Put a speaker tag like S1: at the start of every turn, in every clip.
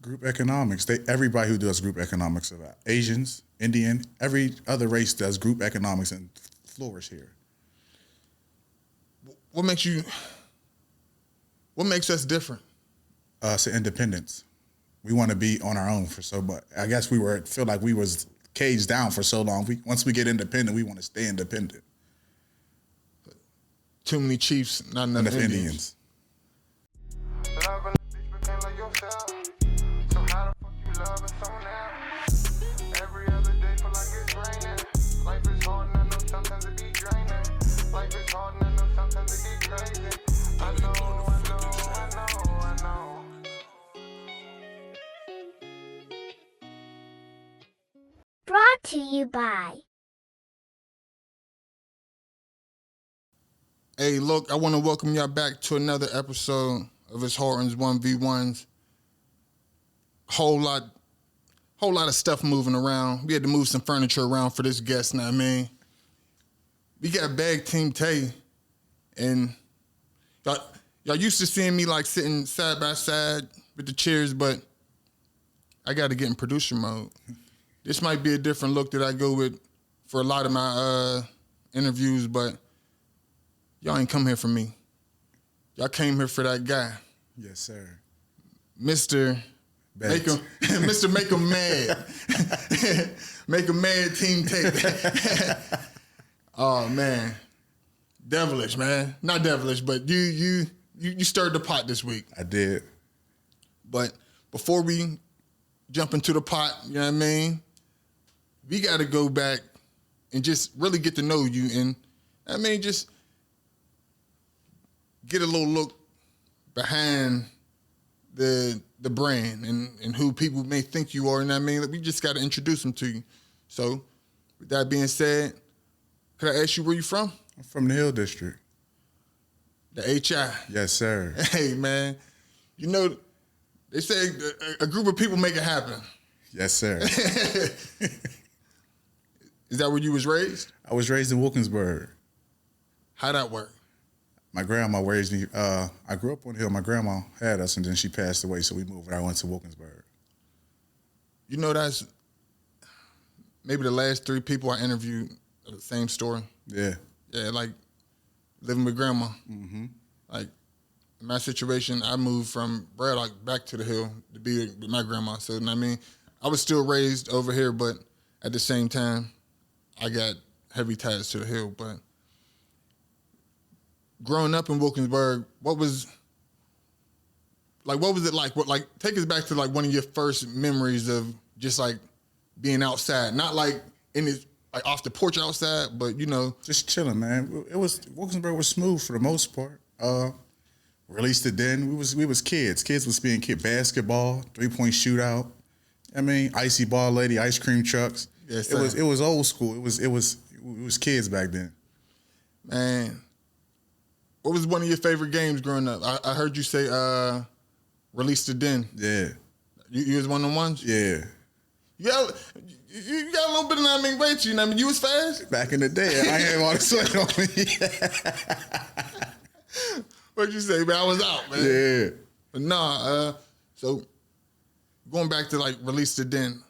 S1: Group economics. Everybody who does group economics, Asians, Indian, every other race does group economics and flourish here.
S2: What makes us different?
S1: It's independence. We want to be on our own for so much. I guess feel like we was caged down for so long. Once we get independent, we want to stay independent.
S2: Too many chiefs, not enough Indians.
S3: Brought to you by.
S2: Hey, look, I want to welcome y'all back to another episode of It's Horton's 1v1s. Whole lot of stuff moving around. We had to move some furniture around for this guest, know what I mean? We got Bag Team Tay, and y'all used to seeing me like sitting side by side with the chairs, but I got to get in producer mode. This might be a different look that I go with for a lot of my interviews, but y'all ain't come here for me. Y'all came here for that guy.
S1: Yes, sir.
S2: Mr. Make him mad. Make him mad, Team Tay. Oh, man. Devilish, man. Not devilish, but you stirred the pot this week.
S1: I did.
S2: But before we jump into the pot, you know what I mean? We got to go back and just really get to know you. And, I mean, just get a little look behind the brand and who people may think you are. And I mean, we just got to introduce them to you. So, with that being said, could I ask you where you from?
S1: I'm from the Hill District.
S2: The HI.
S1: Yes, sir.
S2: Hey, man. You know, they say a group of people make it happen.
S1: Yes, sir.
S2: Is that where you was raised?
S1: I was raised in Wilkinsburg.
S2: How'd that work?
S1: My grandma raised me. I grew up on the hill. My grandma had us, and then she passed away, so we moved. I went to Wilkinsburg.
S2: You know, that's maybe the last 3 people I interviewed are the same story.
S1: Yeah.
S2: Yeah, like living with grandma.
S1: Mm-hmm.
S2: Like, in my situation, I moved from Braddock back to the hill to be with my grandma. So, you know what I mean? I was still raised over here, but at the same time, I got heavy ties to the hill. But growing up in Wilkinsburg, what was it like? Take us back to like one of your first memories of just like being outside, not like like off the porch outside, but you know,
S1: just chilling, man. Wilkinsburg was smooth for the most part. Released it then. We was kids. Kids was being basketball, 3-point shootout. I mean, icy ball lady, ice cream trucks.
S2: Yes,
S1: it was old school. It was kids back then.
S2: Man, what was one of your favorite games growing up? I heard you say Release the Den.
S1: Yeah.
S2: You was one of the ones?
S1: Yeah.
S2: You got a little bit of weight to you. I mean, you was fast?
S1: Back in the day, I ain't all the sweat on me.
S2: What'd you say, man? I was out, man.
S1: Yeah.
S2: But nah, so going back to like Release the Den.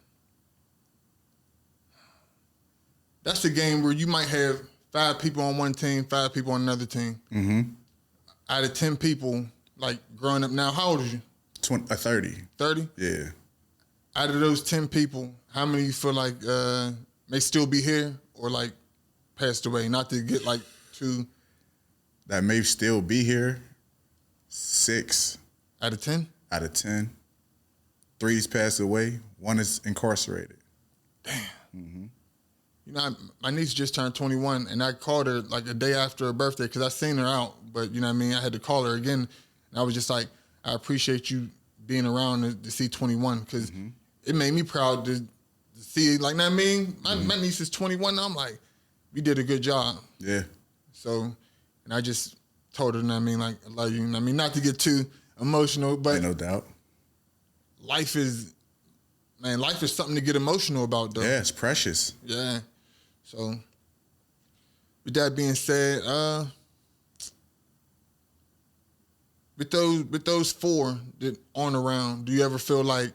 S2: That's a game where you might have 5 people on one team, 5 people on another team.
S1: Mm-hmm.
S2: Out of 10 people, like growing up now, how old are you?
S1: 30.
S2: 30?
S1: Yeah.
S2: Out of those 10 people, how many you feel like may still be here or like passed away? Not to get like too...
S1: That may still be here. 6.
S2: Out of 10?
S1: Out of 10. 3's passed away. 1 is incarcerated.
S2: Damn.
S1: Mm-hmm.
S2: You know, my niece just turned 21, and I called her like a day after her birthday because I seen her out. But, you know what I mean, I had to call her again. And I was just like, I appreciate you being around to see 21 because it made me proud to see, like, know what I mean? My niece is 21, and I'm like, we did a good job.
S1: Yeah.
S2: So, and I just told her, you know what I mean, like, I love you. You know what I mean, not to get too emotional, but...
S1: No doubt.
S2: Life is something to get emotional about, though.
S1: Yeah, it's precious.
S2: Yeah. So, with that being said, with those 4 that aren't around, do you ever feel like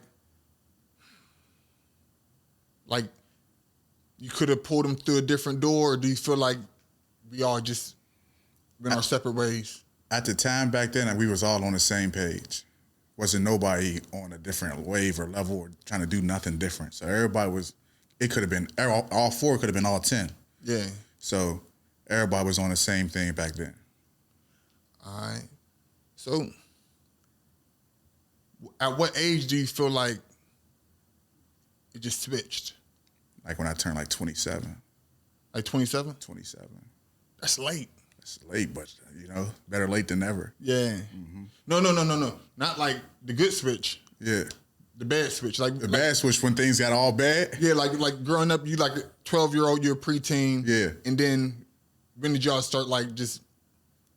S2: like you could have pulled them through a different door, or do you feel like we all just went our separate ways?
S1: At the time back then, we was all on the same page. Wasn't nobody on a different wave or level or trying to do nothing different. So everybody was, it could have been, all 4 could have been all 10.
S2: Yeah.
S1: So everybody was on the same thing back then.
S2: All right. So at what age do you feel like it just switched?
S1: Like when I turned like 27.
S2: Like 27?
S1: 27.
S2: That's late.
S1: It's late, but better late than never.
S2: Yeah. Mm-hmm. No. Not like the good switch.
S1: Yeah.
S2: The bad switch. Like
S1: the bad switch when things got all bad?
S2: Yeah, like growing up, you like a 12-year-old, you're a preteen.
S1: Yeah.
S2: And then when did y'all start like just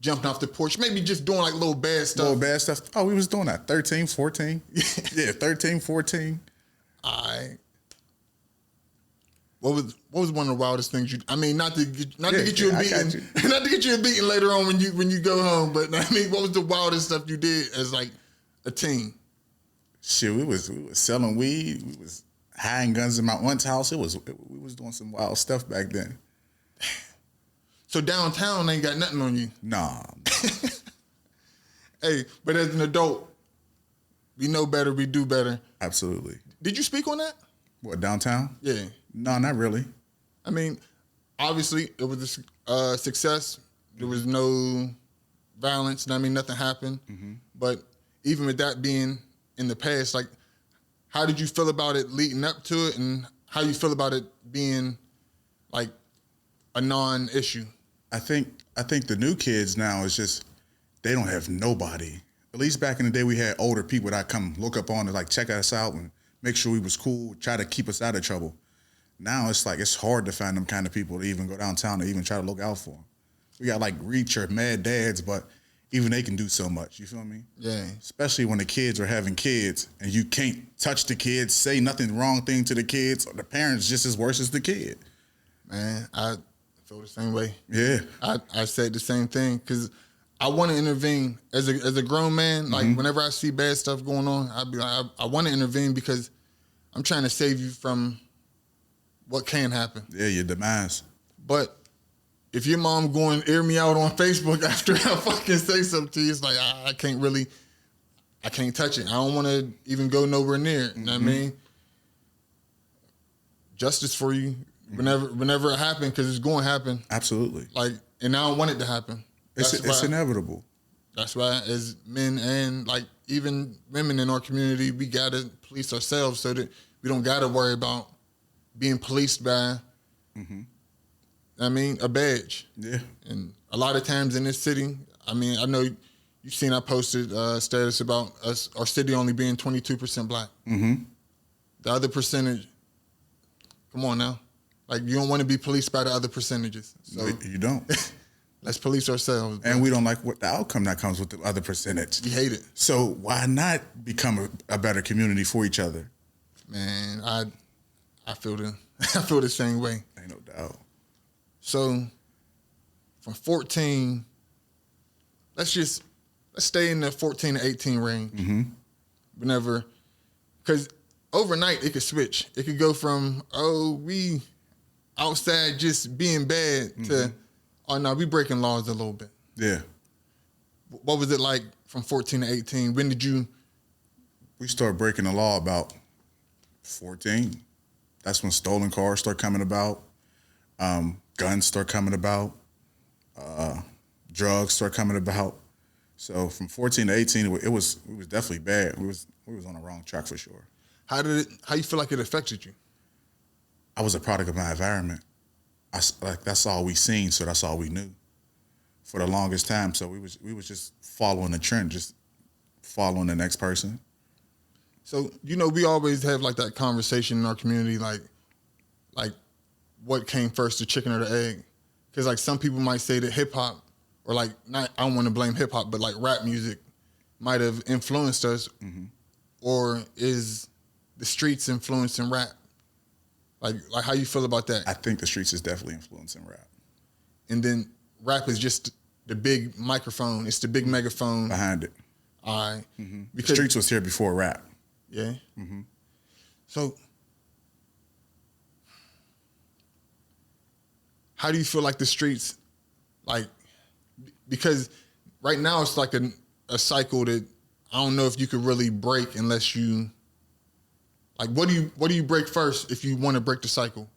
S2: jumping off the porch? Maybe just doing like little bad stuff.
S1: Little bad stuff. Oh, we was doing that. 13, 14. Yeah, 13, 14.
S2: All right. What was one of the wildest things you? I mean, not to get you a beating, not to get you a beating later on when you go home. But I mean, what was the wildest stuff you did as like a teen?
S1: Shit, we was selling weed. We was hiding guns in my aunt's house. We was doing some wild stuff back then.
S2: So downtown ain't got nothing on you.
S1: Nah.
S2: Hey, but as an adult, we know better. We do better.
S1: Absolutely.
S2: Did you speak on that?
S1: What, downtown?
S2: Yeah.
S1: No, not really.
S2: I mean, obviously, it was a success. There was no violence. I mean, nothing happened. Mm-hmm. But even with that being in the past, like, how did you feel about it leading up to it, and how you feel about it being, like, a non-issue?
S1: I think the new kids now is just, they don't have nobody. At least back in the day, we had older people that come look up on and, like, check us out and make sure we was cool, try to keep us out of trouble. Now it's like it's hard to find them kind of people to even go downtown to even try to look out for them. We got like Reach or Mad Dads, but even they can do so much. You feel me?
S2: Yeah.
S1: Especially when the kids are having kids and you can't touch the kids, say nothing wrong thing to the kids, or the parents just as worse as the kid.
S2: Man, I feel the same way.
S1: Yeah.
S2: I said the same thing because I want to intervene as a grown man. Like whenever I see bad stuff going on, I'd be like, I want to intervene because I'm trying to save you from what can happen.
S1: Yeah, your demise.
S2: But if your mom going to air me out on Facebook after I fucking say something to you, it's like, I can't touch it. I don't want to even go nowhere near it. You know what I mean? Justice for you whenever it happens, because it's going to happen.
S1: Absolutely.
S2: Like, and I don't want it to happen.
S1: It's inevitable.
S2: That's why as men and like even women in our community, we got to police ourselves so that we don't got to worry about being policed by, I mean, a badge.
S1: Yeah.
S2: And a lot of times in this city, I mean, I know you've seen I posted a status about our city only being 22% black. Mm-hmm. The other percentage, come on now. Like, you don't want to be policed by the other percentages. So
S1: No, you don't.
S2: let's police ourselves.
S1: And we don't like what the outcome that comes with the other percentage.
S2: We hate it.
S1: So why not become a better community for each other?
S2: Man, I feel the same way.
S1: Ain't no doubt.
S2: So from 14, let's stay in the 14 to 18 range. Mm-hmm. Whenever, because overnight it could switch. It could go from, we outside just being bad to, oh no, we breaking laws a little bit.
S1: Yeah.
S2: What was it like from 14 to 18? When did you?
S1: We started breaking the law about 14. That's when stolen cars start coming about, guns start coming about, drugs start coming about. So from 14 to 18, it was definitely bad. We was on the wrong track for sure.
S2: How you feel like it affected you?
S1: I was a product of my environment. That's all we seen, so that's all we knew for the longest time. So we was just following the trend, just following the next person.
S2: So, we always have like that conversation in our community, like what came first, the chicken or the egg? Because like some people might say that hip hop, or like I don't want to blame hip hop, but like rap music might have influenced us, or is the streets influencing rap? Like how you feel about that?
S1: I think the streets is definitely influencing rap.
S2: And then rap is just the big microphone. It's the big megaphone
S1: Behind it.
S2: All right.
S1: The streets was here before rap.
S2: Yeah. So how do you feel like the streets, like, because right now it's like a cycle that I don't know if you could really break unless you, like, what do you break first if you want to break the cycle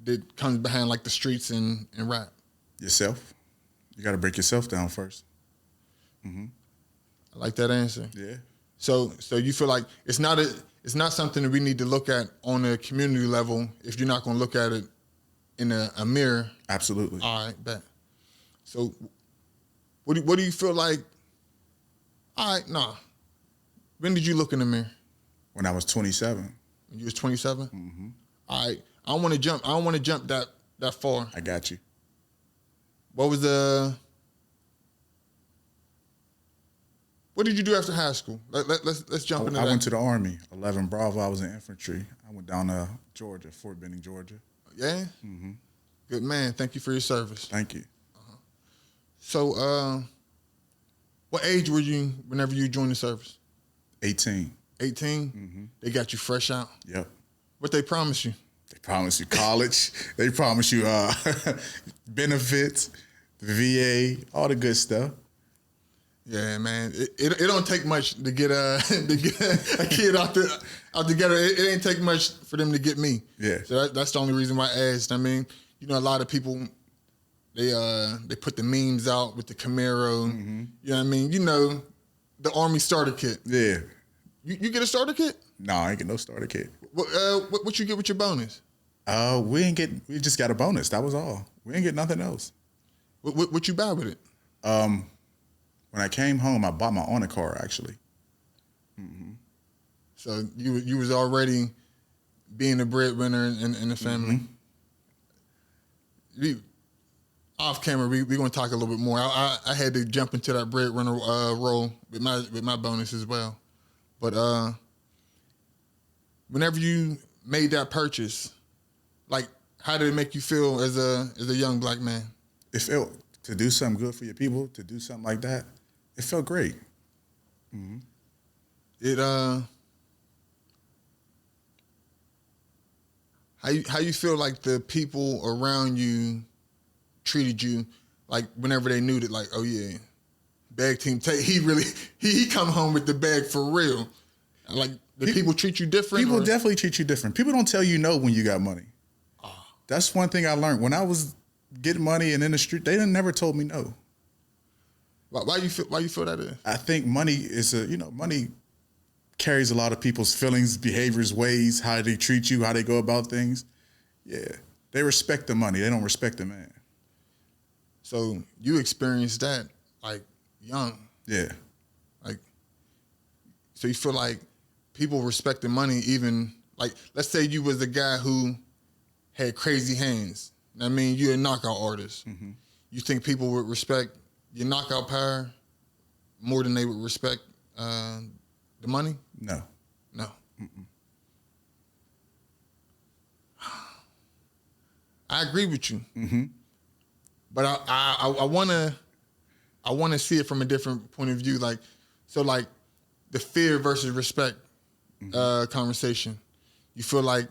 S2: that comes behind like the streets and rap?
S1: Yourself. You got to break yourself down first.
S2: I like that answer.
S1: Yeah.
S2: So you feel like it's not something that we need to look at on a community level if you're not going to look at it in a mirror.
S1: Absolutely.
S2: All right, bet. So what do you feel like? All right, nah. When did you look in the mirror?
S1: When I was 27.
S2: When you was 27? Mm-hmm. All right. I don't want to jump that far.
S1: I got you.
S2: What did you do after high school? Let's jump into that.
S1: I went to the Army, 11 Bravo. I was in infantry. I went down to Georgia, Fort Benning, Georgia.
S2: Yeah? Mm-hmm. Good man. Thank you for your service.
S1: Thank you.
S2: So, what age were you whenever you joined the service?
S1: 18.
S2: 18? Mm-hmm. They got you fresh out?
S1: Yep.
S2: What they promised you?
S1: They promised you college. They promised you benefits, the VA, all the good stuff.
S2: Yeah, man. It don't take much to get a kid out together. It ain't take much for them to get me.
S1: Yeah.
S2: So that's the only reason why I asked. I mean, you know, a lot of people they put the memes out with the Camaro. Mm-hmm. You know what I mean? You know, the Army starter kit.
S1: Yeah.
S2: You get a starter kit?
S1: No, I ain't get no starter kit.
S2: What you get with your bonus?
S1: We just got a bonus. That was all. We ain't get nothing else.
S2: What you buy with it?
S1: When I came home, I bought my own car, actually. Mm-hmm.
S2: So you was already being a breadwinner in the family. Mm-hmm. Off camera, we're going to talk a little bit more. I had to jump into that breadwinner role with my bonus as well. But whenever you made that purchase, like, how did it make you feel as a young black man?
S1: It felt to do something good for your people, to do something like that. It felt great. Mm-hmm.
S2: How you feel like the people around you treated you, like, whenever they knew that, like, oh yeah, bag team, he come home with the bag for real. Like, people treat you different?
S1: People definitely treat you different. People don't tell you no when you got money. Oh. That's one thing I learned. When I was getting money and in the street, they never told me no.
S2: Why you feel that is?
S1: I think money is money carries a lot of people's feelings, behaviors, ways, how they treat you, how they go about things. Yeah. They respect the money. They don't respect the man.
S2: So you experienced that, like, young.
S1: Yeah.
S2: Like, so you feel like people respect the money even, like, let's say you was a guy who had crazy hands. I mean, you're a knockout artist. Mm-hmm. You think people would respect your knockout power more than they would respect the money?
S1: No.
S2: No. Mm-mm. I agree with you. Mm-hmm. But I wanna see it from a different point of view. Like, so, like, the fear versus respect conversation. You feel like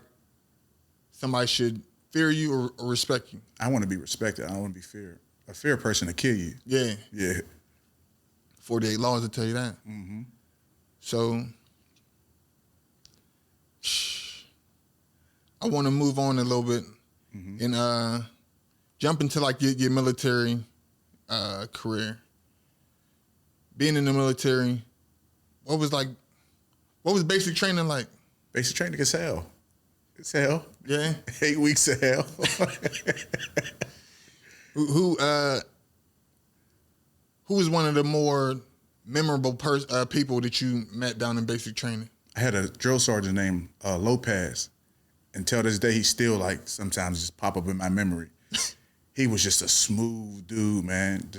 S2: somebody should fear you or respect you?
S1: I want to be respected. I don't want to be feared. A fear person to kill you.
S2: Yeah.
S1: Yeah.
S2: 48 laws will tell you that. Mm-hmm. So, I want to move on a little bit and jump into, like, your military career. Being in the military, what was basic training like?
S1: Basic training is hell. It's hell.
S2: Yeah.
S1: 8 weeks of hell.
S2: Who was one of the more memorable people that you met down in basic training?
S1: I had a drill sergeant named Lopez. Until this day, he still, like, sometimes just pop up in my memory. He was just a smooth dude, man.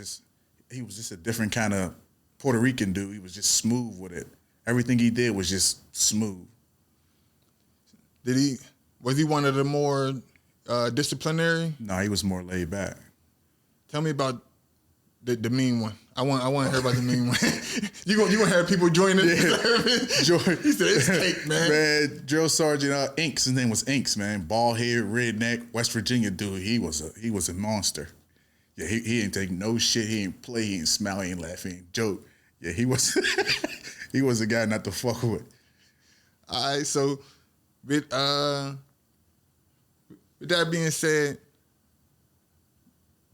S1: He was just a different kind of Puerto Rican dude. He was just smooth with it. Everything he did was just smooth.
S2: Was he one of the more disciplinary?
S1: No, he was more laid back.
S2: Tell me about The mean one. I want to hear about the mean one. you gonna have people join it?
S1: Yeah.
S2: He said it's cake, man.
S1: Man, drill sergeant Inks. His name was Inks, man. Bald head, redneck, West Virginia dude. He was a monster. Yeah, he didn't take no shit. He didn't play. He didn't smile. He didn't laugh. He didn't joke. Yeah, he was he was a guy not to fuck with.
S2: All right, so with that being said,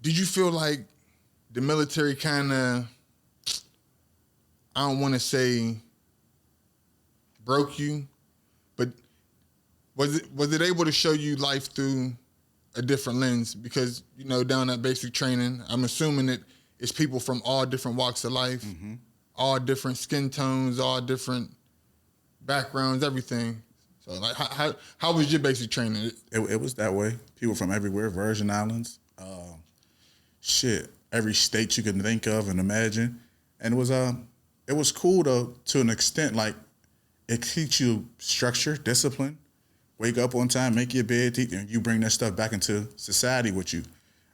S2: did you feel like the military kind of, I don't want to say broke you, but was it able to show you life through a different lens? Because, you know, down at basic training, I'm assuming that it's people from all different walks of life, all different skin tones, all different backgrounds, everything. So, like, how was your basic training?
S1: It was that way. People from everywhere, Virgin Islands, every state you can think of and imagine. And it was cool though, to an extent. Like, it teach you structure, discipline. Wake up on time, make your bed, and you bring that stuff back into society with you.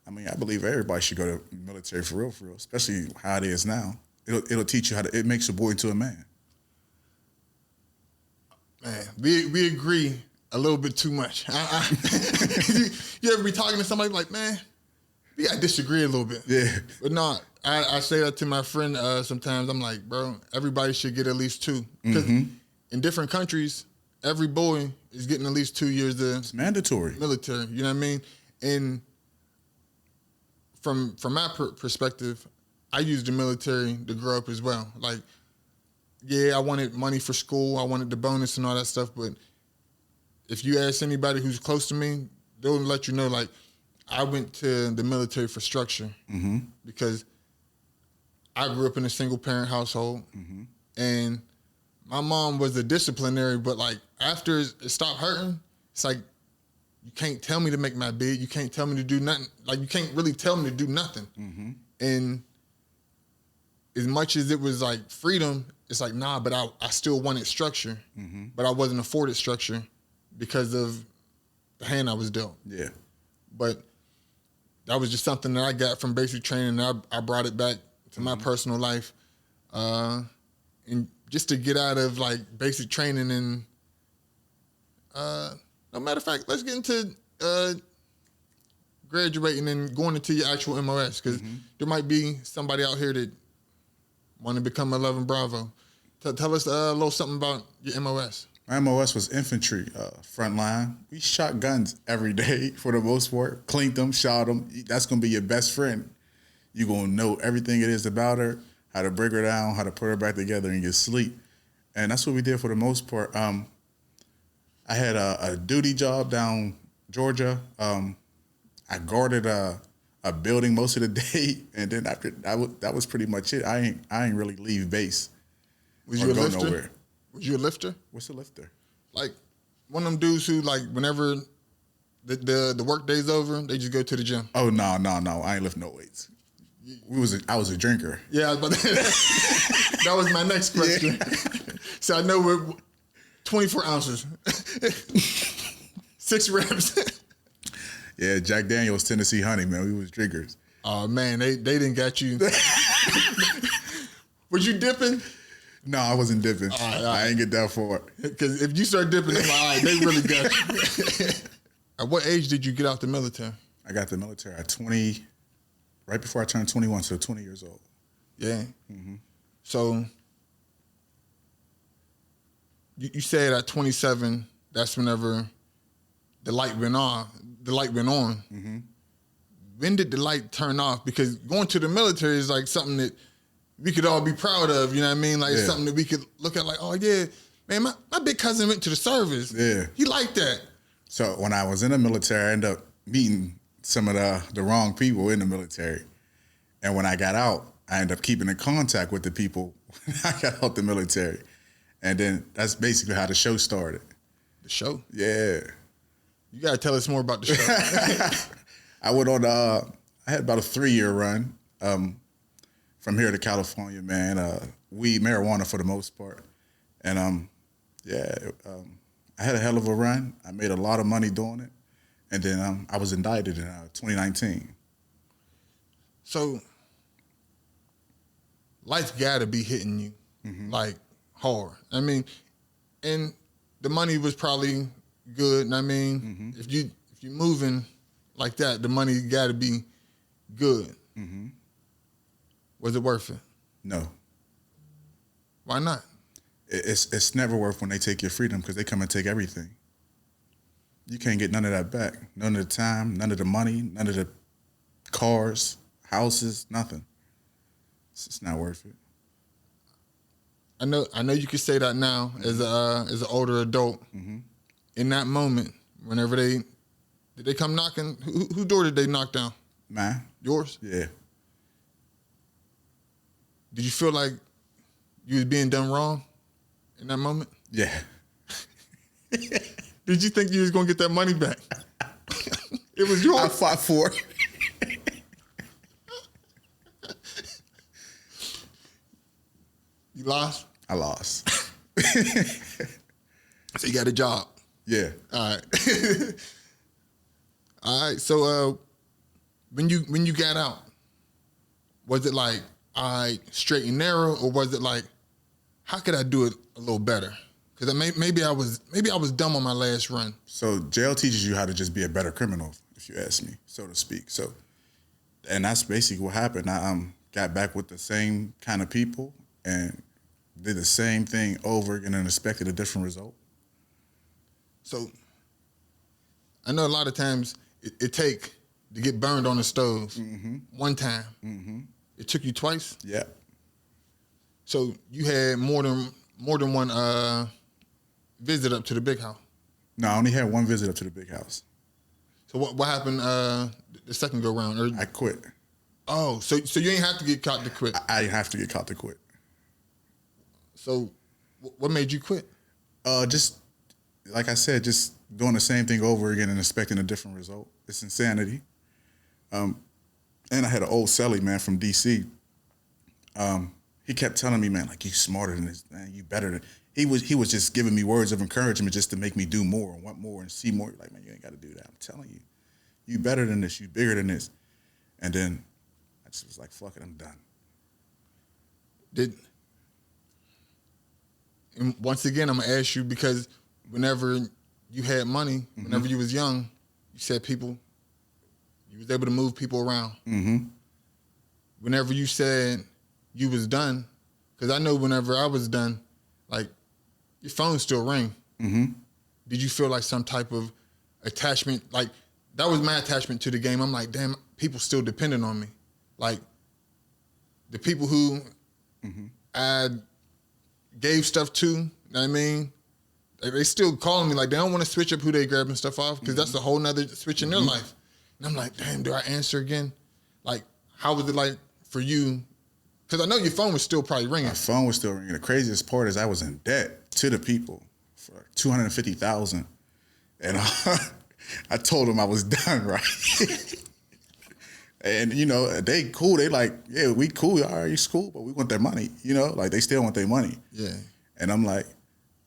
S1: I mean, I believe everybody should go to military for real, especially how it is now. It'll teach you it makes a boy into a man.
S2: Man, we agree a little bit too much. You ever be talking to somebody like, man, we gotta disagree a little bit.
S1: Yeah.
S2: But no, I say that to my friend sometimes. I'm like, bro, everybody should get at least 2. Because in different countries, every boy is getting at least 2 years of
S1: It's mandatory.
S2: military. You know what I mean? And from my perspective, I used the military to grow up as well. Like, yeah, I wanted money for school. I wanted the bonus and all that stuff. But if you ask anybody who's close to me, they'll let you know, like, I went to the military for structure because I grew up in a single-parent household. And my mom was a disciplinary, but, like, after it stopped hurting, it's like, you can't tell me to make my bed. You can't tell me to do nothing. Like, you can't really tell me to do nothing. And as much as it was, like, freedom, it's like, nah, but I still wanted structure. But I wasn't afforded structure because of the hand I was dealt.
S1: Yeah.
S2: But that was just something that I got from basic training. And I brought it back to my personal life. And just to get out of, like, basic training and, no matter of fact, let's get into graduating and going into your actual MOS, because there might be somebody out here that want to become 11 Bravo. Tell us a little something about your MOS.
S1: My MOS was infantry, front line. We shot guns every day for the most part. Cleaned them, shot them. That's going to be your best friend. You're going to know everything it is about her, how to break her down, how to put her back together in your sleep. And that's what we did for the most part. I had a duty job down Georgia. I guarded a building most of the day, and then after that was pretty much it. I ain't really leave base.
S2: Was you a lifter?
S1: Nowhere.
S2: Was you a lifter?
S1: What's a lifter?
S2: Like, one of them dudes who, like, whenever the work day's over, they just go to the gym.
S1: Oh no! I ain't lift no weights. I was a drinker.
S2: Yeah, but that was my next question. So I know we're 24 ounces, 6 reps.
S1: Yeah, Jack Daniels, Tennessee Honey, man. We was drinkers.
S2: Oh man, they didn't got you. Was you dipping?
S1: No, I wasn't dipping.
S2: All right.
S1: I ain't get that far.
S2: Because if you start dipping, they're like, all right, they really got you. At what age did you get out the military?
S1: I got the military at 20, right before I turned 21, so 20 years old.
S2: Yeah. So you said at 27, that's whenever the light went on. When did the light turn off? Because going to the military is like something that we could all be proud of, you know what I mean? Like, it's something that we could look at like, oh, yeah, man, my big cousin went to the service.
S1: Yeah.
S2: He liked that.
S1: So when I was in the military, I ended up meeting some of the wrong people in the military. And when I got out, I ended up keeping in contact with the people when I got out the military. And then that's basically how the show started.
S2: The show?
S1: Yeah.
S2: You got to tell us more about the show.
S1: I went on, I had about a 3-year run from here to California, man. Weed, marijuana for the most part. And I had a hell of a run. I made a lot of money doing it. And then I was indicted in 2019.
S2: So life gotta be hitting you like hard. I mean, and the money was probably good. I mean, if you moving like that, the money gotta be good. Was it worth it?
S1: No.
S2: Why not?
S1: It's never worth when they take your freedom because they come and take everything. You can't get none of that back. None of the time, none of the money, none of the cars, houses, nothing. It's not worth it.
S2: I know you can say that now as an older adult. In that moment, whenever did they come knocking? Whose door did they knock down?
S1: Man.
S2: Yours?
S1: Yeah.
S2: Did you feel like you was being done wrong in that moment?
S1: Yeah.
S2: Did you think you was gonna get that money back? It was yours.
S1: I fought for it.
S2: You lost?
S1: I lost.
S2: So you got a job.
S1: Yeah.
S2: All right. All right. So when you got out, was it like, all right, straight and narrow, or was it like, how could I do it a little better? Because maybe I was dumb on my last run.
S1: So jail teaches you how to just be a better criminal, if you ask me, so to speak. So, and that's basically what happened. I got back with the same kind of people and did the same thing over again and expected a different result.
S2: So I know a lot of times it take to get burned on the stove one time. It took you twice.
S1: Yeah.
S2: So you had more than one visit up to the big house.
S1: No, I only had one visit up to the big house.
S2: So what happened the second go round?
S1: I quit.
S2: Oh, so you ain't have to get caught to quit.
S1: I have to get caught to quit.
S2: So what made you quit?
S1: Just like I said, just doing the same thing over again and expecting a different result. It's insanity. And I had an old cellie, man, from DC. He kept telling me, man, like, you smarter than this, man, you better than. He was just giving me words of encouragement just to make me do more and want more and see more. Like, man, you ain't got to do that. I'm telling you, you better than this. You bigger than this. And then I just was like, fuck it, I'm done.
S2: And once again, I'm gonna ask you, because whenever you had money, whenever you was young, you said you was able to move people around. Whenever you said you was done, because I know whenever I was done, like, your phone still ring. Did you feel like some type of attachment? Like, that was my attachment to the game. I'm like, damn, people still depending on me. Like, the people who I gave stuff to, you know what I mean? They still calling me, like, they don't want to switch up who they grabbing stuff off, because that's a whole nother switch in their life. And I'm like, damn, do I answer again? Like, how was it like for you? Because I know your phone was still probably ringing.
S1: My phone was still ringing. The craziest part is I was in debt to the people for $250,000, and I told them I was done, right? And you know, they cool. They like, yeah, we cool. All right, it's cool, but we want their money. You know, like, they still want their money.
S2: Yeah.
S1: And I'm like,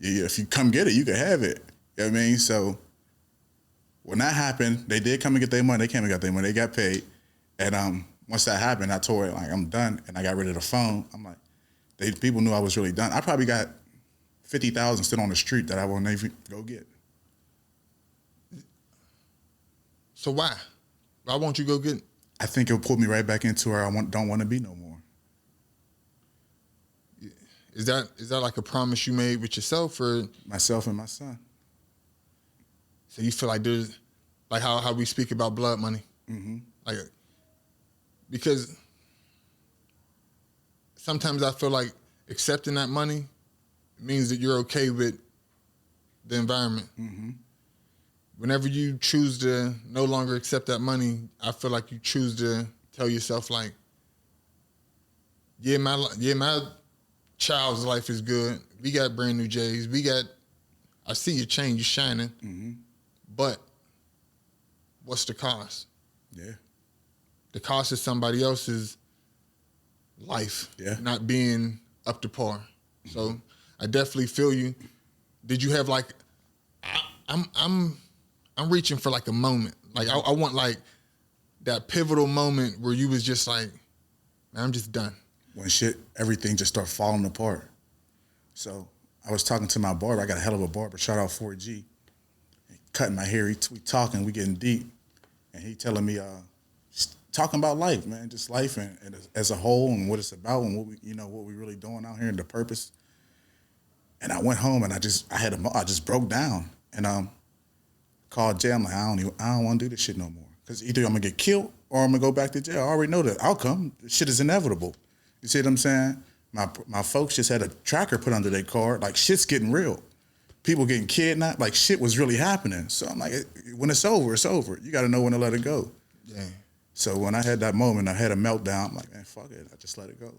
S1: yeah, if you come get it, you can have it. You know what I mean? So when that happened, they did come and get their money. They came and got their money. They got paid. And once that happened, I told her, like, I'm done. And I got rid of the phone. I'm like, people knew I was really done. I probably got 50,000 still on the street that I won't even go get.
S2: So why? Why won't you go get?
S1: I think it'll put me right back into where I don't want to be no more.
S2: Is that like a promise you made with yourself, or
S1: Myself and my son.
S2: so you feel like there's, like, how we speak about blood money? Like, because sometimes I feel like accepting that money means that you're okay with the environment. Whenever you choose to no longer accept that money, I feel like you choose to tell yourself, like, yeah, my child's life is good. We got brand new J's. I see your chain, you shining. But what's the cost?
S1: Yeah.
S2: The cost is somebody else's life, not being up to par. So I definitely feel you. Did you have, like, I'm reaching for, like, a moment. Like, I want, like, that pivotal moment where you was just like, man, I'm just done.
S1: when everything just started falling apart. So I was talking to my barber. I got a hell of a barber. Shout out 4G. Cutting my hair. We talking. We getting deep, and he telling me, talking about life, man, just life and as a whole and what it's about and what we really doing out here and the purpose. And I went home and I just broke down and called Jay. I'm like, I don't want to do this shit no more because either I'm gonna get killed or I'm gonna go back to jail. I already know the outcome. This shit is inevitable. You see what I'm saying? My folks just had a tracker put under their car. Like, shit's getting real. People getting kidnapped. Like, shit was really happening. So I'm like, when it's over, it's over. You got to know when to let it go.
S2: Yeah.
S1: So when I had that moment, I had a meltdown. I'm like, man, fuck it. I just let it go.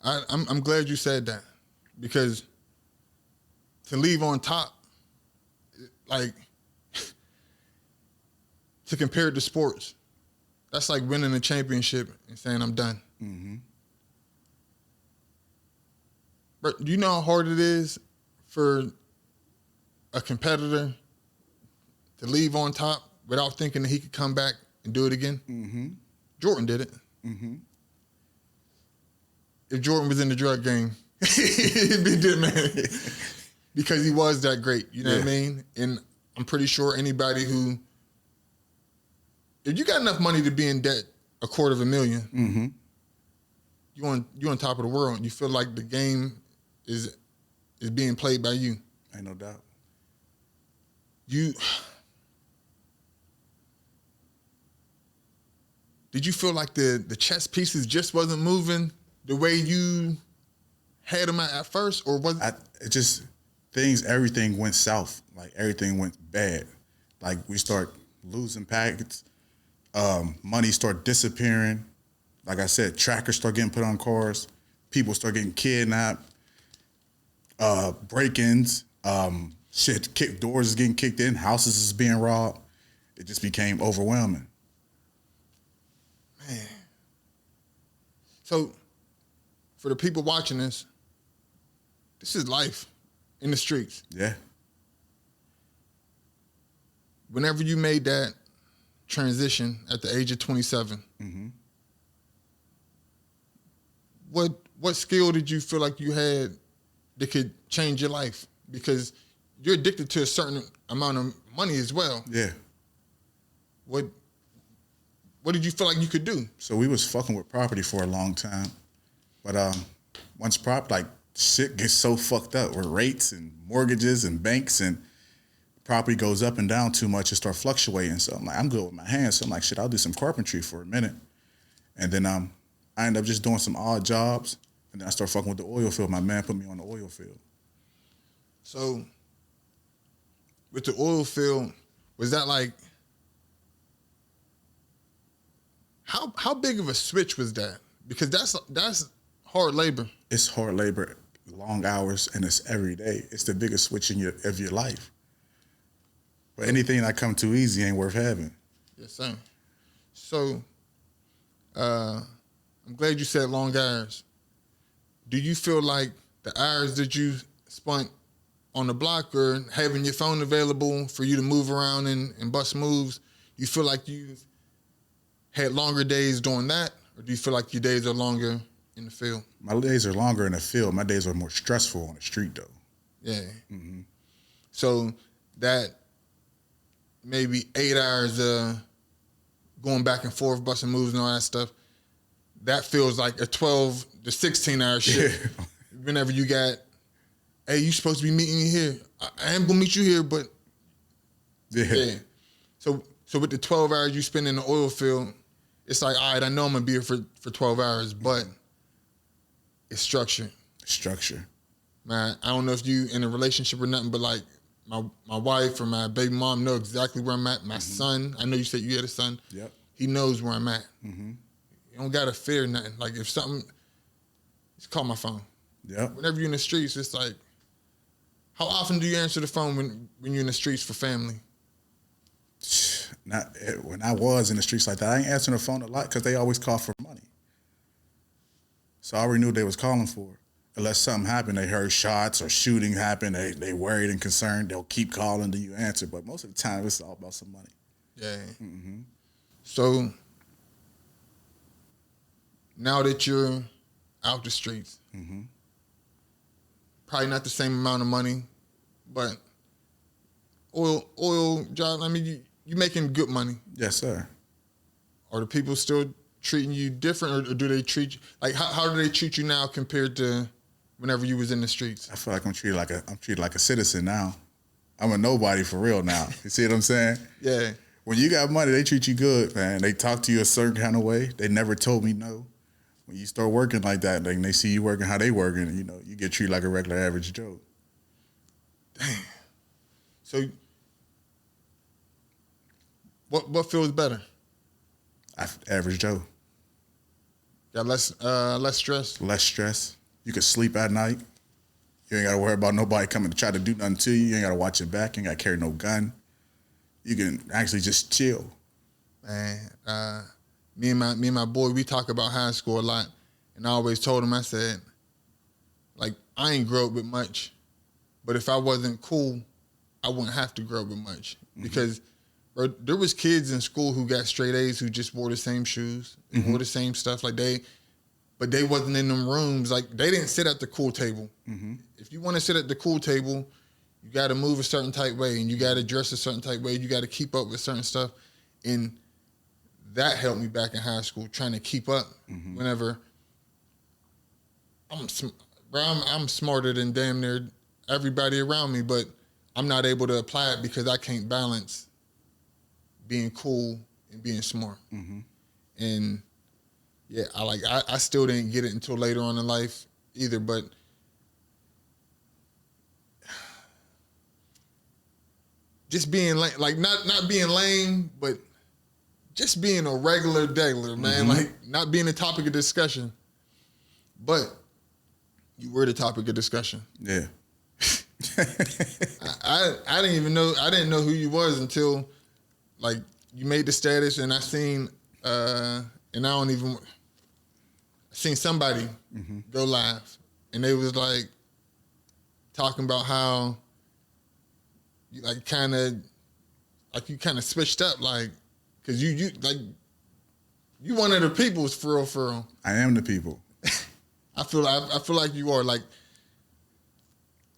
S2: I'm glad you said that because to leave on top, like, to compare it to sports, that's like winning a championship and saying I'm done.
S1: Mm-hmm.
S2: But do you know how hard it is for a competitor to leave on top without thinking that he could come back and do it again?
S1: Mm-hmm.
S2: Jordan did it.
S1: Mm-hmm.
S2: If Jordan was in the drug game, he'd be dead, man. Because he was that great, you know what I mean? And I'm pretty sure anybody who, if you got enough money to be in debt, $250,000,
S1: Mm-hmm.
S2: you on top of the world. You feel like the game is being played by you.
S1: Ain't no doubt.
S2: Did you feel like the chess pieces just wasn't moving the way you had them at first, or was it?
S1: Everything went south. Like, everything went bad. Like, we start losing packets. Money start disappearing. Like I said, trackers start getting put on cars. People start getting kidnapped. Break-ins. Doors is getting kicked in. Houses is being robbed. It just became overwhelming.
S2: Man. So, for the people watching this is life in the streets.
S1: Yeah.
S2: Whenever you made that transition at the age of 27,
S1: Mm-hmm.
S2: what skill did you feel like you had that could change your life? Because you're addicted to a certain amount of money as well.
S1: Yeah.
S2: What did you feel like you could do?
S1: So we was fucking with property for a long time. But once shit gets so fucked up with rates and mortgages and banks and property goes up and down too much, it start fluctuating. So I'm like, I'm good with my hands. So I'm like, shit, I'll do some carpentry for a minute. And then I end up just doing some odd jobs. And then I start fucking with the oil field. My man put me on the oil field.
S2: So with the oil field, was that like, how big of a switch was that? Because that's hard labor.
S1: It's hard labor, long hours, and it's every day. It's the biggest switch of your life. But anything that come too easy ain't worth having.
S2: Yes, sir. So, I'm glad you said long hours. Do you feel like the hours that you spent on the block or having your phone available for you to move around and bust moves, you feel like you had longer days doing that, or do you feel like your days are longer in the field?
S1: My days are longer in the field. My days are more stressful on the street, though.
S2: Yeah.
S1: Mm-hmm.
S2: So that maybe 8 hours going back and forth, busting moves and all that stuff, that feels like a 12 to 16 hour shift. Yeah. Whenever you got, hey, you supposed to be meeting me here. I am gonna meet you here, but yeah. So with the 12 hours you spend in the oil field, it's like, all right, I know I'm gonna be here for 12 hours, but it's structure.
S1: Structure.
S2: Man, I don't know if you in a relationship or nothing, but like my wife or my baby mom know exactly where I'm at. My son, I know you said you had a son.
S1: Yep.
S2: He knows where I'm at.
S1: Mm-hmm.
S2: You don't gotta fear nothing. Like if something, just call my phone.
S1: Yep.
S2: Whenever you're in the streets, it's like, how often do you answer the phone when you're in the streets for family?
S1: Not when I was in the streets like that. I ain't answering the phone a lot because they always call for money. So I already knew they was calling for it. Unless something happened, they heard shots or shooting happen, they worried and concerned, they'll keep calling till you answer. But most of the time, it's all about some money.
S2: Yeah.
S1: Mm-hmm.
S2: So now that you're out the streets, probably not the same amount of money, but oil job. I mean, you making good money.
S1: Yes, sir.
S2: Are the people still treating you different, or do they treat you like how do they treat you now compared to whenever you was in the streets?
S1: I feel like I'm treated like a citizen now. I'm a nobody for real now. You see what I'm saying?
S2: Yeah.
S1: When you got money, they treat you good, man. They talk to you a certain kind of way. They never told me no. When you start working like that, then they see you working how they working, you know, you get treated like a regular average Joe.
S2: Damn. So what feels better?
S1: Average Joe.
S2: Got less stress?
S1: Less stress. You can sleep at night. You ain't got to worry about nobody coming to try to do nothing to you. You ain't got to watch your back. You ain't got to carry no gun. You can actually just chill.
S2: Man, me and my boy, we talk about high school a lot, and I always told him, I said, like, I ain't grow up with much, but if I wasn't cool, I wouldn't have to grow up with much. Because bro, there was kids in school who got straight A's who just wore the same shoes, and wore the same stuff, but they wasn't in them rooms. Like, they didn't sit at the cool table. If you want to sit at the cool table, you got to move a certain type way, and you got to dress a certain type way. You got to keep up with certain stuff, and that helped me back in high school, trying to keep up. Whenever I'm smarter than damn near everybody around me, but I'm not able to apply it because I can't balance being cool and being smart. And yeah, I still didn't get it until later on in life either, but just being like not being lame, but just being a regular degular, man. Like, not being a topic of discussion. But you were the topic of discussion.
S1: Yeah.
S2: I didn't even know, I didn't know who you was until, like, you made the status, and I seen and I seen somebody go live, and they was like talking about how you kind of switched up, like, cause you one of the peoples for real.
S1: I am the people.
S2: I feel like you are, like,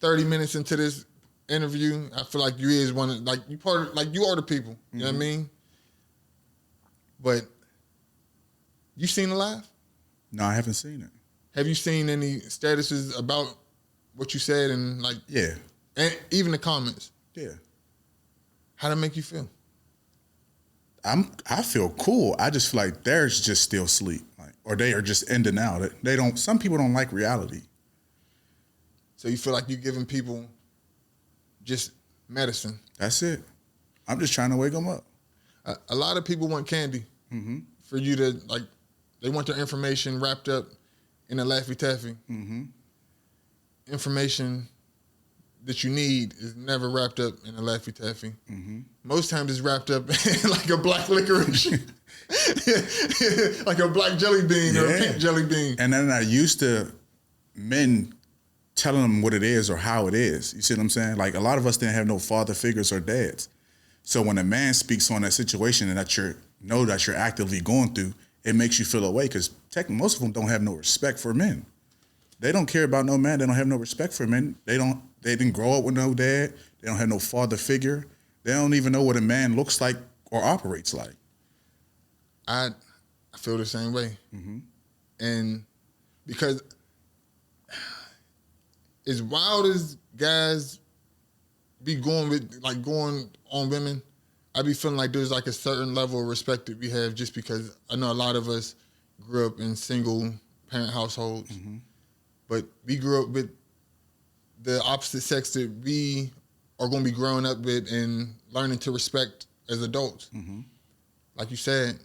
S2: 30 minutes into this interview. I feel like you is one of, like, you part of, like, you are the people. You know what I mean? But you seen it live?
S1: No, I haven't seen it.
S2: Have you seen any statuses about what you said, and, like,
S1: Yeah.
S2: and even the comments?
S1: Yeah.
S2: How'd it make you feel?
S1: I feel cool. I just feel like they're just still asleep, like, or they are just in and out. They don't. Some people don't like reality.
S2: So you feel like you're giving people just medicine?
S1: That's it. I'm just trying to wake them up.
S2: A lot of people want candy for you to, like, they want their information wrapped up in a Laffy Taffy. Information that you need is never wrapped up in a Laffy Taffy. Most times it's wrapped up in, like, a black licorice, like a black jelly bean or a pink jelly bean.
S1: And then I used to men telling them what it is or how it is. You see what I'm saying? Like, a lot of us didn't have no father figures or dads. So when a man speaks on that situation and that you're actively going through, it makes you feel away, because technically most of them don't have no respect for men. They don't care about no man. They don't have no respect for men. They didn't grow up with no dad. They don't have no father figure. They don't even know what a man looks like or operates like.
S2: I feel the same way. And because as wild as guys be going on women, I be feeling like there's, like, a certain level of respect that we have, just because I know a lot of us grew up in single parent households, but we grew up with the opposite sex that we are going to be growing up with and learning to respect as adults. Like you said,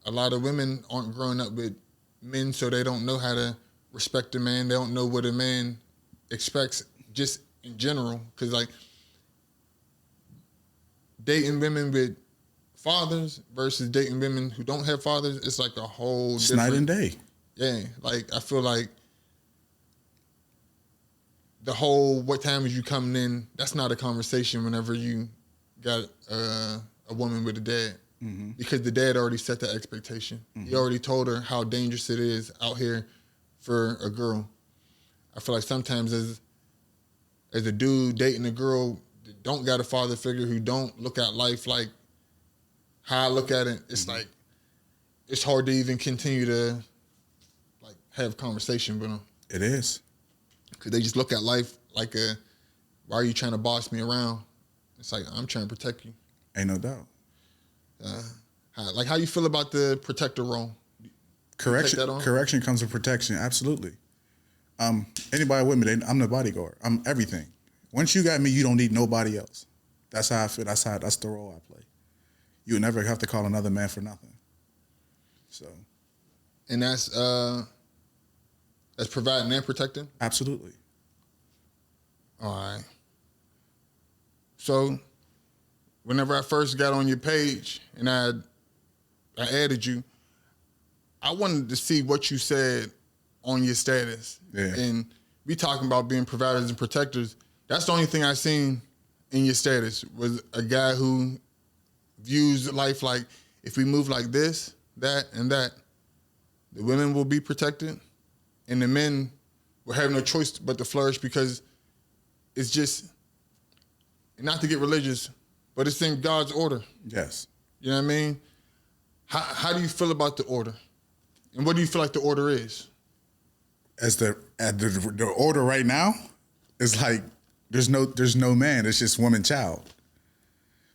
S2: a lot of women aren't growing up with men, so they don't know how to respect a man. They don't know what a man expects just in general. Because, like, dating women with fathers versus dating women who don't have fathers, it's like a whole
S1: It's
S2: different...
S1: night and day.
S2: Yeah, like, I feel like the whole what time is you coming in, that's not a conversation whenever you got a woman with a dad. because the dad already set that expectation. He already told her how dangerous it is out here for a girl. I feel like sometimes as a dude dating a girl that don't got a father figure, who don't look at life like how I look at it, it's like it's hard to even continue to like have conversation with them.
S1: It is.
S2: Because they just look at life like why are you trying to boss me around? It's like, I'm trying to protect you.
S1: Ain't no doubt.
S2: How you feel about the protector role?
S1: Correction comes with protection. Absolutely. Anybody with me, I'm the bodyguard. I'm everything. Once you got me, you don't need nobody else. That's how I feel. That's the role I play. You'll never have to call another man for nothing. So.
S2: And that's providing and protecting?
S1: Absolutely.
S2: All right. So, whenever I first got on your page and I added you, I wanted to see what you said on your status.
S1: Yeah.
S2: And we talking about being providers and protectors. That's the only thing I seen in your status was a guy who views life like, if we move like this, that, and that, the women will be protected and the men will have no choice but to flourish, because it's just, not to get religious, but it's in God's order.
S1: Yes.
S2: You know what I mean? How do you feel about the order? And what do you feel like the order is?
S1: As the order right now is like there's no man, it's just woman, child.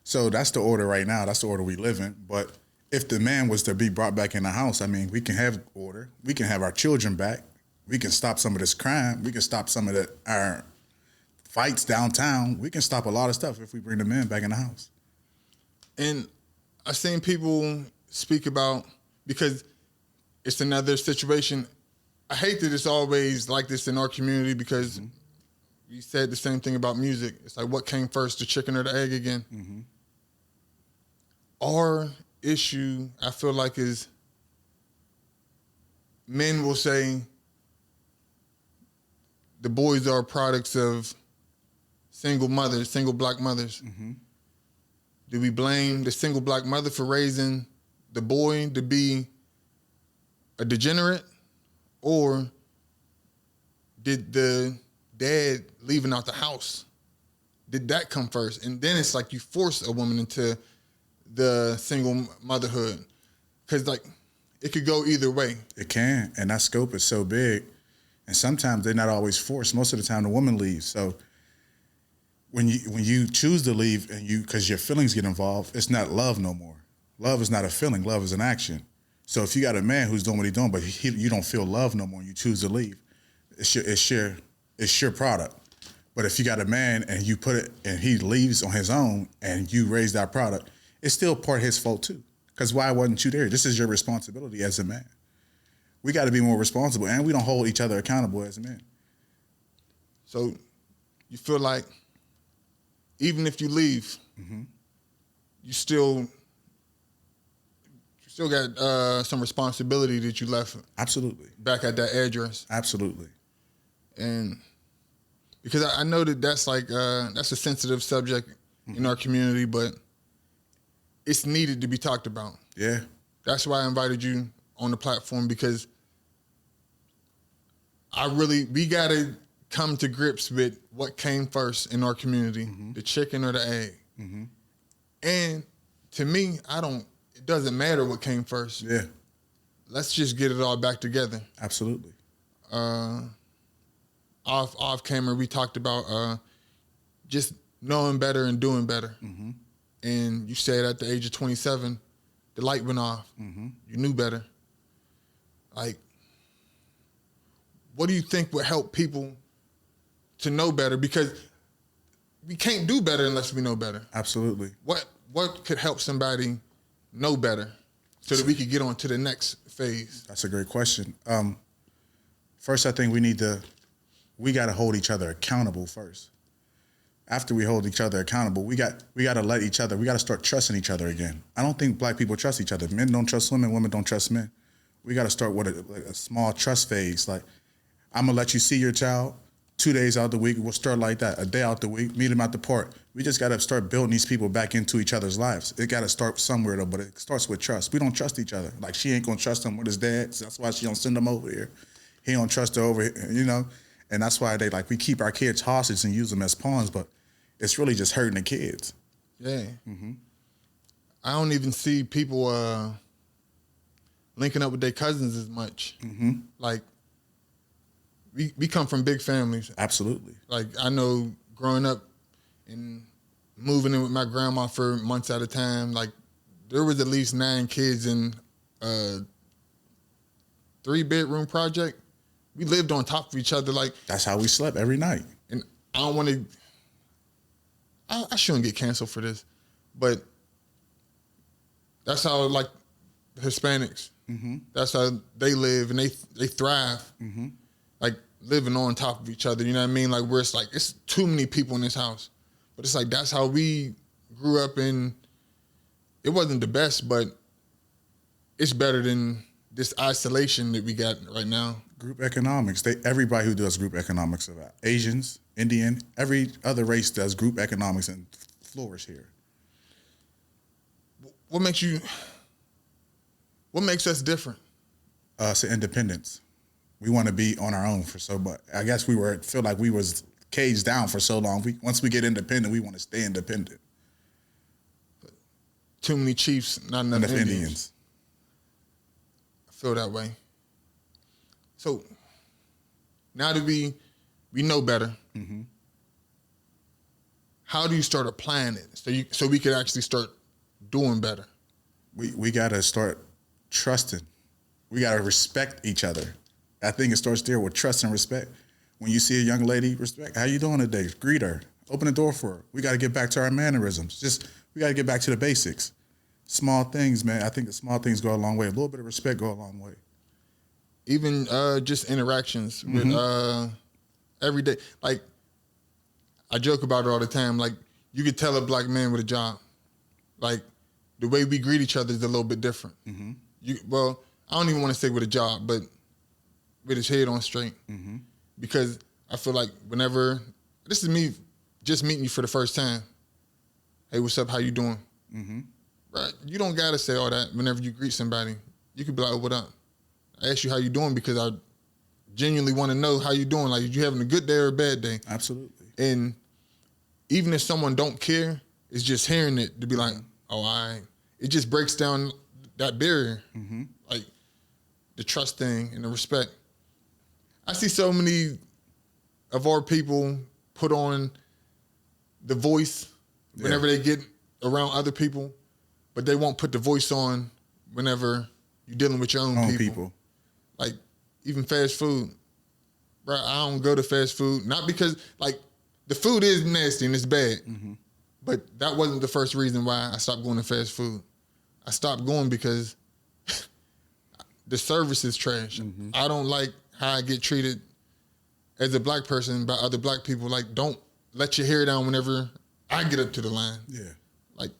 S1: So that's the order right now. That's the order we live in. But if the man was to be brought back in the house, I mean, we can have order. We can have our children back. We can stop some of this crime. We can stop some of our fights downtown. We can stop a lot of stuff if we bring the men back in the house.
S2: And I've seen people speak about, because it's another situation. I hate that it's always like this in our community, because we said the same thing about music. It's like, what came first, the chicken or the egg again? Our issue, I feel like, is men will say the boys are products of single mothers, single black mothers. Do we blame the single black mother for raising the boy to be a degenerate? Or did the dad leaving out the house, did that come first? And then it's like you force a woman into the single motherhood. Because like it could go either way.
S1: It can, and that scope is so big. And sometimes they're not always forced. Most of the time the woman leaves. So when you choose to leave and because your feelings get involved, it's not love no more. Love is not a feeling. Love is an action. So if you got a man who's doing what he's doing, but you don't feel love no more, and you choose to leave, it's your product. But if you got a man and you put it and he leaves on his own and you raise that product, it's still part of his fault too. Because why wasn't you there? This is your responsibility as a man. We got to be more responsible, and we don't hold each other accountable as men.
S2: So you feel like even if you leave, you still got some responsibility that you left.
S1: Absolutely.
S2: Back at that address.
S1: Absolutely.
S2: And because I know that's like that's a sensitive subject in our community, but it's needed to be talked about.
S1: Yeah.
S2: That's why I invited you on the platform, because we gotta come to grips with what came first in our community, the chicken or the egg. And to me, it doesn't matter what came first.
S1: Yeah.
S2: Let's just get it all back together.
S1: Absolutely.
S2: Off camera, we talked about just knowing better and doing better. And you said at the age of 27, the light went off. You knew better. Like, what do you think would help people to know better? Because we can't do better unless we know better.
S1: Absolutely.
S2: What could help somebody know better so that we could get on to the next phase?
S1: That's a great question. First, I think we got to hold each other accountable first. After we hold each other accountable, we got to let each other, we got to start trusting each other again. I don't think black people trust each other. Men don't trust women, women don't trust men. We got to start with a small trust phase. Like, I'm going to let you see your child. 2 days out the week. We'll start like that. A day out the week, meet them at the park. We just got to start building these people back into each other's lives. It got to start somewhere, though, but it starts with trust. We don't trust each other. Like, she ain't going to trust him with his dad, so that's why she don't send him over here. He don't trust her over here, you know? And that's why we keep our kids hostage and use them as pawns, but it's really just hurting the kids.
S2: Yeah. Mm-hmm. I don't even see people linking up with their cousins as much. Mm-hmm. Like, we come from big families.
S1: Absolutely.
S2: Like, I know growing up and moving in with my grandma for months at a time, like, there was at least 9 kids in a 3-bedroom project. We lived on top of each other. Like,
S1: that's how we slept every night.
S2: And I don't want to, I shouldn't get canceled for this, but that's how, like, Hispanics, that's how they live and they thrive. Mm-hmm. Like, living on top of each other, you know what I mean? Like, where it's like, it's too many people in this house. But it's like, that's how we grew up in. It wasn't the best, but it's better than this isolation that we got right now.
S1: Group economics. Everybody who does group economics of that. Asians, Indian, every other race does group economics and flourish here.
S2: What makes us different?
S1: It's independence. We want to be on our own for so much. I guess feel like we was caged down for so long. Once we get independent, we want to stay independent.
S2: Too many chiefs, not enough Indians. I feel that way. So now that we know better, mm-hmm. How do you start applying it so we could actually start doing better?
S1: We got to start trusting. We got to respect each other. I think it starts there with trust and respect. When you see a young lady, respect. How you doing today? Greet her. Open the door for her. We got to get back to our mannerisms. We got to get back to the basics. Small things, man. I think the small things go a long way. A little bit of respect go a long way.
S2: Even just interactions with every day. Like, I joke about it all the time. Like, you could tell a black man with a job. Like, the way we greet each other is a little bit different. Mm-hmm. I don't even want to say with a job, but with his head on straight. Mm-hmm. Because I feel like whenever, this is me just meeting you for the first time. Hey, what's up? How you doing? Mm-hmm. Right? You don't got to say all that whenever you greet somebody. You could be like, oh, what up? I ask you how you doing because I genuinely want to know how you doing. Like, you having a good day or a bad day?
S1: Absolutely.
S2: And even if someone don't care, it's just hearing it to be like, oh, all right. It just breaks down that barrier. Mm-hmm. Like, the trust thing and the respect. I see so many of our people put on the voice whenever they get around other people, but they won't put the voice on whenever you're dealing with your own people. Like, even fast food. Bro, I don't go to fast food. Not because, like, the food is nasty and it's bad. Mm-hmm. But that wasn't the first reason why I stopped going to fast food. I stopped going because the service is trash. Mm-hmm. I don't like how I get treated as a black person by other black people. Like, don't let your hair down whenever I get up to the line. Yeah. Like,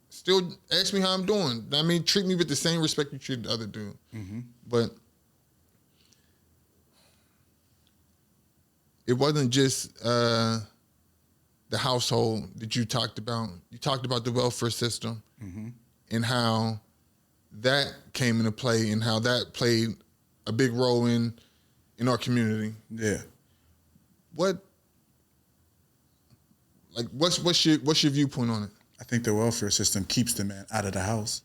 S2: still ask me how I'm doing. I mean, treat me with the same respect you treat the other dude. Mm-hmm. But it wasn't just the household that you talked about. You talked about the welfare system mm-hmm. and how that came into play and how that played a big role in our community. Yeah. What's your viewpoint on it?
S1: I think the welfare system keeps the man out of the house.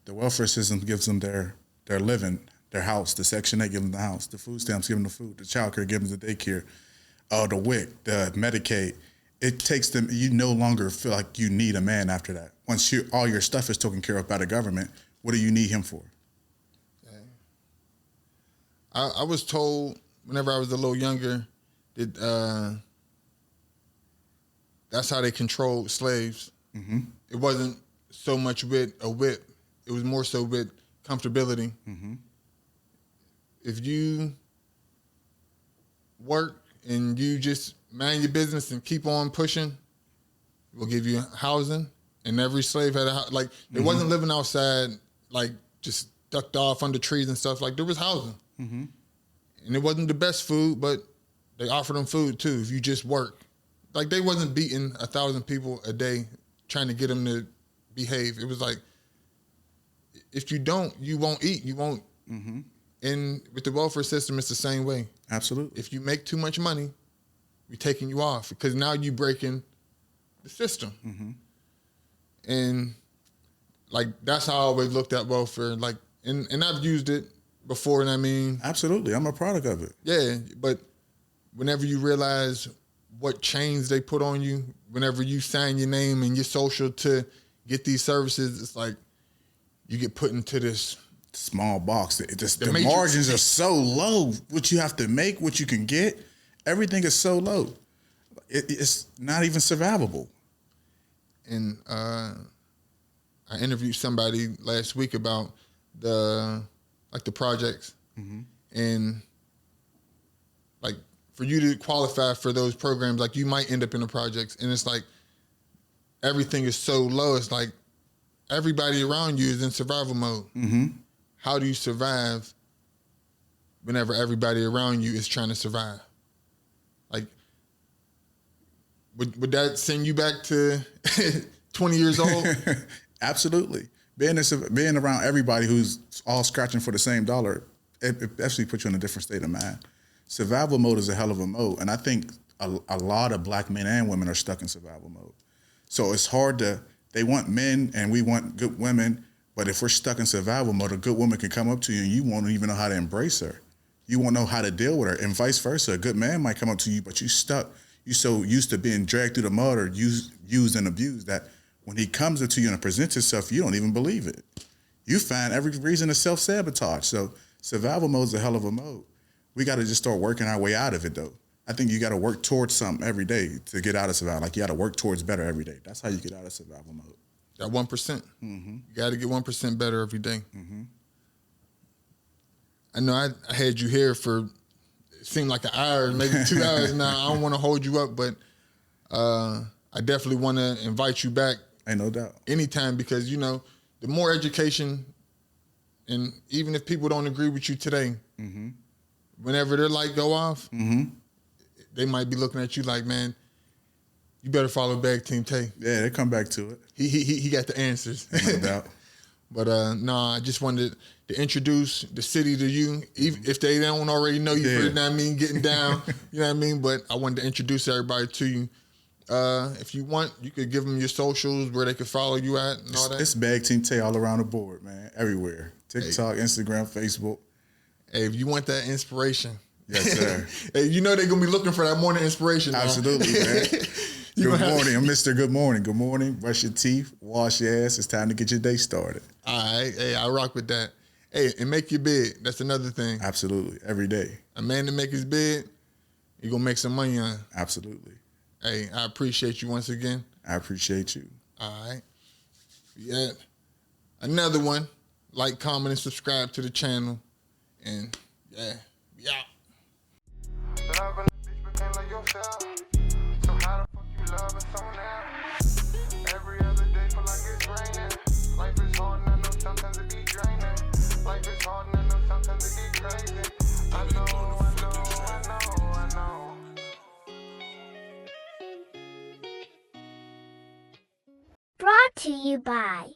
S1: The welfare system gives them their living, their house. The Section 8 gives them the house. The food stamps give them the food. The child care gives them the daycare. The WIC, the Medicaid. It takes them. You no longer feel like you need a man after that. Once all your stuff is taken care of by the government, what do you need him for?
S2: I was told whenever I was a little younger that that's how they controlled slaves. Mm-hmm. It wasn't so much with a whip. It was more so with comfortability. Mm-hmm. If you work and you just mind your business and keep on pushing, we'll give you housing. And every slave had a house. Like, they mm-hmm. wasn't living outside, like, just ducked off under trees and stuff. Like, there was housing. Mm-hmm. And it wasn't the best food, but they offer them food too if you just work. Like they wasn't beating 1,000 people a day trying to get them to behave. It was like, if you don't, you won't eat. You won't. Mm-hmm. And with the welfare system, it's the same way.
S1: Absolutely.
S2: If you make too much money, we're taking you off because now you breaking the system. Mm-hmm. And like that's how I always looked at welfare. Like, and I've used it before, and I mean,
S1: Absolutely. I'm a product of it.
S2: yeah. But whenever you realize what chains they put on you, whenever you sign your name and your social to get these services, it's like you get put into this
S1: Small box. The
S2: matrix.
S1: margins are so low. What you have to make, what you can get, everything is so low. It's not even survivable.
S2: And I interviewed somebody last week about the projects, and like for you to qualify for those programs, like you might end up in the projects, and it's like everything is so low. It's like everybody around you is in survival mode. Mm-hmm. How do you survive whenever everybody around you is trying to survive? Like, would that send you back to 20 years old?
S1: Absolutely. Being around everybody who's all scratching for the same dollar, it actually puts you in a different state of mind. Survival mode is a hell of a mode. And I think a lot of black men and women are stuck in survival mode. So it's hard they want men and we want good women, but if we're stuck in survival mode, a good woman can come up to you and you won't even know how to embrace her. You won't know how to deal with her, and vice versa. A good man might come up to you, but you're stuck. You're so used to being dragged through the mud or used and abused that when he comes up to you and presents himself, you don't even believe it. You find every reason to self-sabotage. So survival mode is a hell of a mode. We got to just start working our way out of it, though. I think you got to work towards something every day to get out of survival. Like you got to work towards better every day. That's how you get out of survival mode.
S2: That 1%. Mm-hmm. You got to get 1% better every day. Mm-hmm. I know I had you here for, it seemed like an hour, maybe 2 hours now. I don't want to hold you up, but I definitely want to invite you back.
S1: Ain't no doubt.
S2: Anytime, because, you know, the more education, and even if people don't agree with you today, whenever their light go off, they might be looking at you like, man, you better follow Bag Team Tay.
S1: Yeah, they come back to it.
S2: He got the answers.
S1: No doubt.
S2: But no, I just wanted to introduce the city to you, even if they don't already know you, for, you know what I mean, getting down, you know what I mean? But I wanted to introduce everybody to you. If you want, you could give them your socials, where they could follow you at and all that.
S1: It's Bag Team Tay all around the board, man, everywhere. TikTok, Instagram, Facebook.
S2: Hey, if you want that inspiration.
S1: Yes, sir.
S2: Hey, you know they're going to be looking for that morning inspiration.
S1: Absolutely, man. Good morning. I'm Mr. Good Morning. Good morning. Brush your teeth. Wash your ass. It's time to get your day started.
S2: All right. Hey, I rock with that. Hey, and make your bed. That's another thing.
S1: Absolutely. Every day.
S2: A man to make his bed, you're going to make some money on.
S1: Absolutely.
S2: Hey, I appreciate you once again.
S1: I appreciate you.
S2: All right. Yeah. Another one. Like, comment, and subscribe to the channel. And, yeah. We out.
S4: So how the fuck you loving someone else? Every other day feel like it's raining. Life is hard and I know sometimes it be draining. Life is hard and I know sometimes it be crazy. I know.
S3: Brought to you by